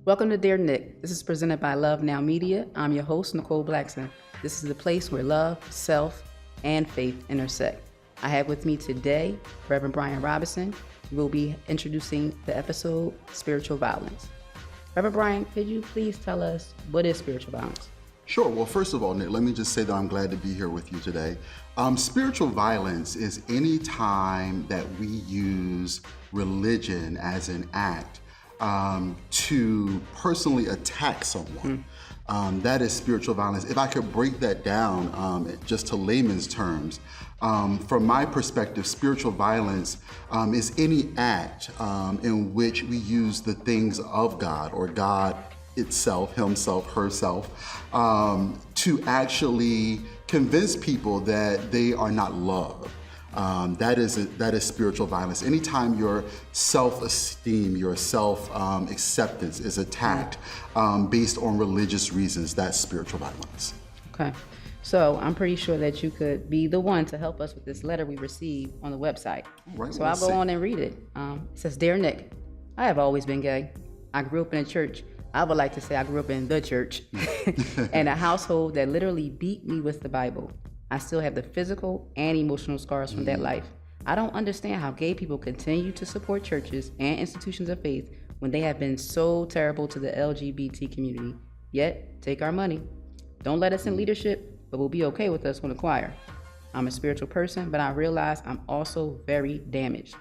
Welcome to Dear Nick. This is presented by Love Now Media. I'm your host, Nicole Blackson. This is the place where love, self, and faith intersect. I have with me today Reverend Brian Robinson, who will be introducing the episode, Spiritual Violence. Reverend Brian, could you please tell us what is spiritual violence? Sure. Well, first of all, Nick, let me just say that I'm glad to be here with you today. Spiritual violence is any time that we use religion as an act to personally attack someone. That is spiritual violence. If I could break that down just to layman's terms, from my perspective, spiritual violence is any act in which we use the things of God or God itself, himself, herself, to actually convince people that they are not loved. That is spiritual violence. Anytime your self-esteem, your self-acceptance is attacked based on religious reasons, that's spiritual violence. Okay. So I'm pretty sure that you could be the one to help us with this letter we received on the website. Right, so I'll go on and read it. It says, Dear Nick, I have always been gay. I grew up in a church. I would like to say I grew up in the church in a household that literally beat me with the Bible. I still have the physical and emotional scars from that life. I don't understand how gay people continue to support churches and institutions of faith when they have been so terrible to the LGBT community. Yet, take our money. Don't let us in leadership, but will be okay with us on the choir. I'm a spiritual person, but I realize I'm also very damaged.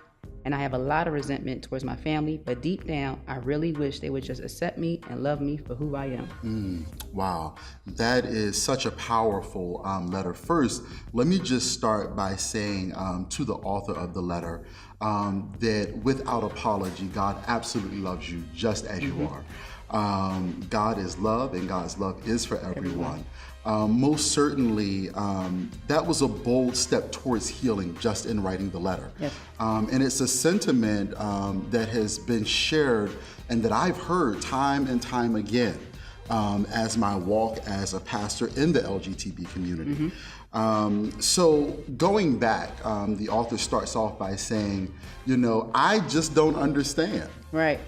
And I have a lot of resentment towards my family, but deep down, I really wish they would just accept me and love me for who I am. Wow, that is such a powerful letter. First, let me just start by saying to the author of the letter that without apology, God absolutely loves you just as you are. God is love, and God's love is for everyone. Most certainly, that was a bold step towards healing just in writing the letter. Yes. And it's a sentiment that has been shared and that I've heard time and time again as my walk as a pastor in the LGBT community. So going back, the author starts off by saying, I just don't understand. Right.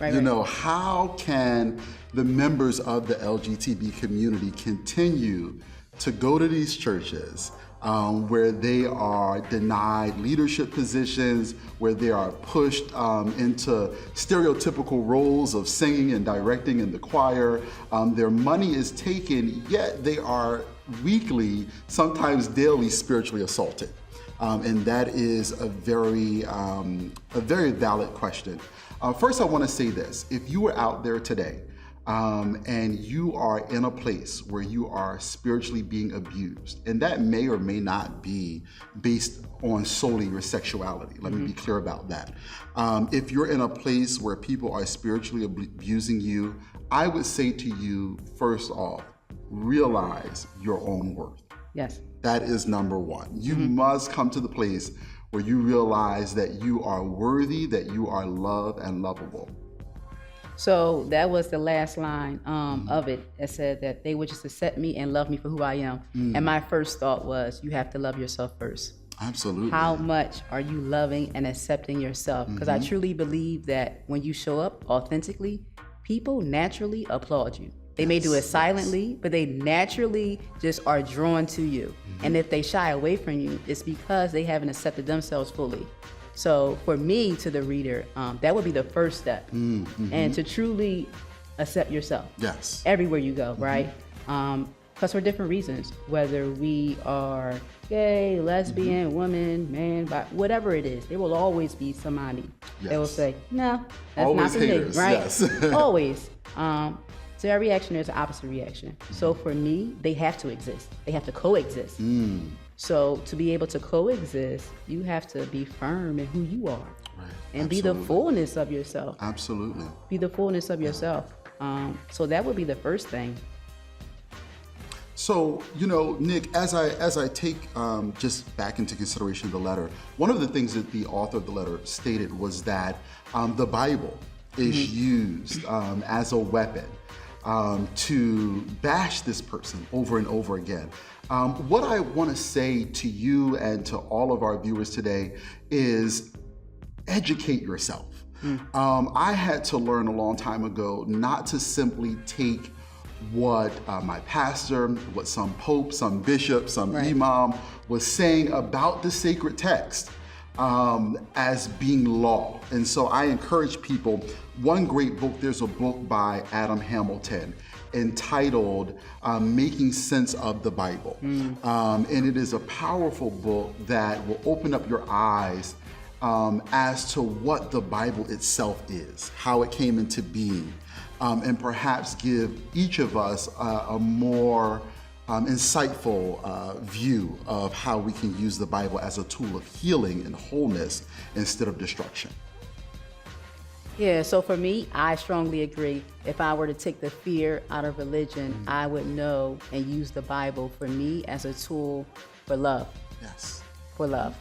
How can the members of the LGBT community continue to go to these churches where they are denied leadership positions, where they are pushed into stereotypical roles of singing and directing in the choir. Their money is taken, yet they are weekly, sometimes daily, spiritually assaulted. And that is a very valid question. First, I want to say this. If you are out there today and you are in a place where you are spiritually being abused, and that may or may not be based on solely your sexuality. Let me be clear about that. If you're in a place where people are spiritually abusing you, I would say to you, first off, realize your own worth. Yes. That is number one. You must come to the place where you realize that you are worthy, that you are loved and lovable. So that was the last line of it. It said that they would just accept me and love me for who I am. And my first thought was, you have to love yourself first. Absolutely. How much are you loving and accepting yourself? Because I truly believe that when you show up authentically, people naturally applaud you. They may do it silently, but they naturally just are drawn to you. And if they shy away from you, it's because they haven't accepted themselves fully. So for me, to the reader, that would be the first step. And to truly accept yourself. Yes. Everywhere you go, right? Because for different reasons, whether we are gay, lesbian, woman, man, whatever it is, there will always be somebody that will say, no, that's always not for haters, me, right? yes. Always. To every reaction, there's an opposite reaction. So for me, they have to exist. They have to coexist. So to be able to coexist, you have to be firm in who you are. Right. And be the fullness of yourself. Absolutely. Be the fullness of yourself. So that would be the first thing. So, Nick, as I take just back into consideration the letter, one of the things that the author of the letter stated was that the Bible is used as a weapon to bash this person over and over again. What I want to say to you and to all of our viewers today is educate yourself. I had to learn a long time ago not to simply take what my pastor, what some pope, some bishop, some imam was saying about the sacred text as being law. And so I encourage people, one great book, there's a book by Adam Hamilton entitled Making Sense of the Bible. And it is a powerful book that will open up your eyes as to what the Bible itself is, how it came into being, and perhaps give each of us a more insightful view of how we can use the Bible as a tool of healing and wholeness instead of destruction. Yeah, so for me, I strongly agree. If I were to take the fear out of religion, I would know and use the Bible for me as a tool for love. Yes. For love.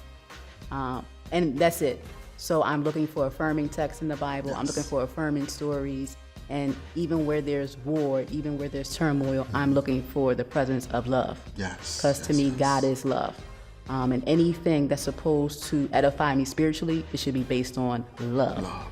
And that's it. So I'm looking for affirming texts in the Bible. I'm looking for affirming stories. And even where there's war, even where there's turmoil, I'm looking for the presence of love. Yes. Because to me, God is love. And anything that's supposed to edify me spiritually, it should be based on love.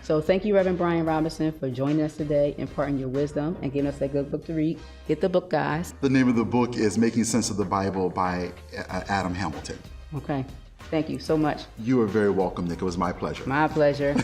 So thank you, Reverend Brian Robinson, for joining us today, imparting your wisdom and giving us a good book to read. Get the book, guys. The name of the book is Making Sense of the Bible by Adam Hamilton. Okay. Thank you so much. You are very welcome, Nick. It was my pleasure. My pleasure.